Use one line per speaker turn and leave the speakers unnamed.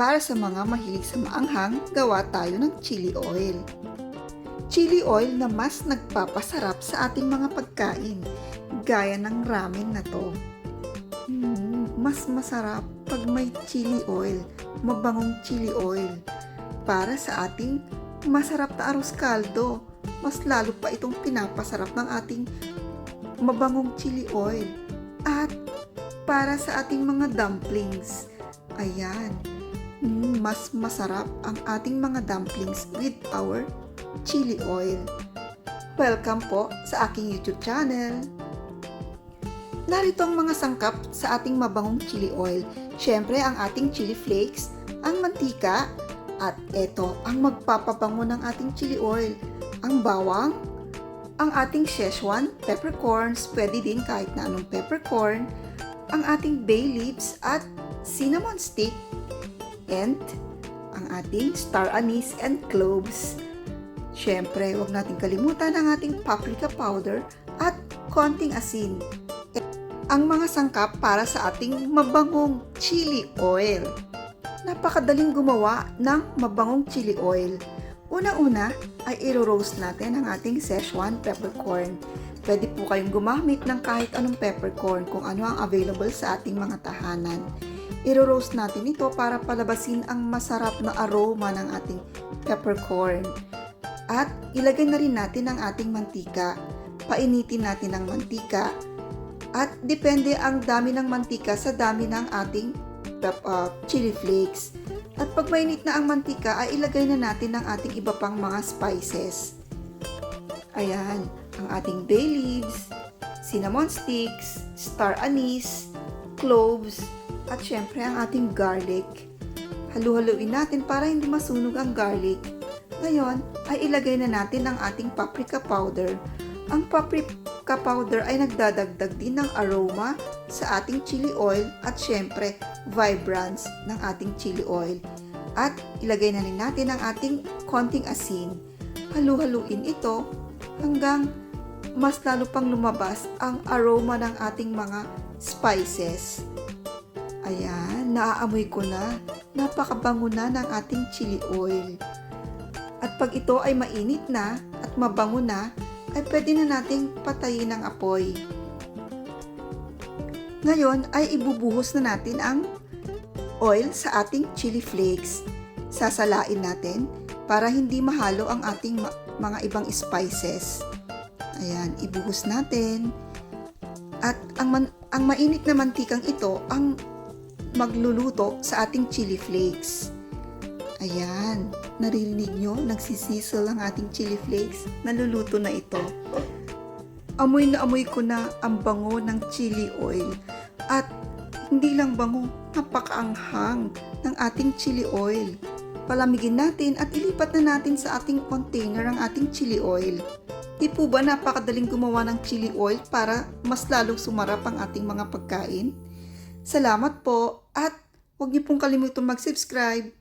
Para sa mga mahilig sa maanghang, gawa tayo ng chili oil. Chili oil na mas nagpapasarap sa ating mga pagkain, gaya ng ramen na to. Mas masarap pag may chili oil, mabangong chili oil. Para sa ating masarap na arroz caldo, mas lalo pa itong pinapasarap ng ating mabangong chili oil. At para sa ating mga dumplings, ayan, mas masarap ang ating mga dumplings with our chili oil. Welcome po sa aking YouTube channel. Narito ang mga sangkap sa ating mabangong chili oil. Siyempre ang ating chili flakes, ang mantika, at ito ang magpapabango ng ating chili oil. Ang bawang, ang ating Szechuan peppercorns, pwede din kahit na anong peppercorn, ang ating bay leaves at cinnamon stick, and ang ating star anise and cloves. Siyempre, huwag natin kalimutan ang ating paprika powder at konting asin. Ang mga sangkap para sa ating mabangong chili oil. Napakadaling gumawa ng mabangong chili oil. Una-una ay i-roast natin ang ating Szechuan peppercorn. Pwede po kayong gumamit ng kahit anong peppercorn kung ano ang available sa ating mga tahanan. I-roast natin ito para palabasin ang masarap na aroma ng ating peppercorn. At ilagay na rin natin ang ating mantika. Painitin natin ang mantika. At depende ang dami ng mantika sa dami ng ating chili flakes. At pag mainit na ang mantika, ay ilagay na natin ang ating iba pang mga spices. Ayan, ang ating bay leaves, cinnamon sticks, star anise, cloves, at syempre ang ating garlic. Halu-haluin natin para hindi masunog ang garlic. Ngayon, ay ilagay na natin ang ating paprika powder. Ang paprika powder ay nagdadagdag din ng aroma sa ating chili oil at syempre vibrance ng ating chili oil. At ilagay na rin natin ang ating konting asin. Halu-haluin ito hanggang mas lalo pang lumabas ang aroma ng ating mga spices. Ayan, naaamoy ko na. Napakabango na ng ating chili oil. At pag ito ay mainit na at mabango na, ay pwede na nating patayin ang apoy. Ngayon ay ibubuhos na natin ang oil sa ating chili flakes. Sasalain natin para hindi mahalo ang ating mga ibang spices. Ayan, ibuhos natin. At ang mainit na mantikang ito ang magluluto sa ating chili flakes. Ayan, naririnig nyo, nagsisizzle ang ating chili flakes. Naluluto na ito. Amoy na amoy ko na ang bango ng chili oil. At hindi lang bango, napakaanghang ng ating chili oil. Palamigin natin at ilipat na natin sa ating container ang ating chili oil. Di po ba napakadaling gumawa ng chili oil para mas lalong sumarap ang ating mga pagkain? Salamat po at huwag niyo pong kalimutang mag-subscribe.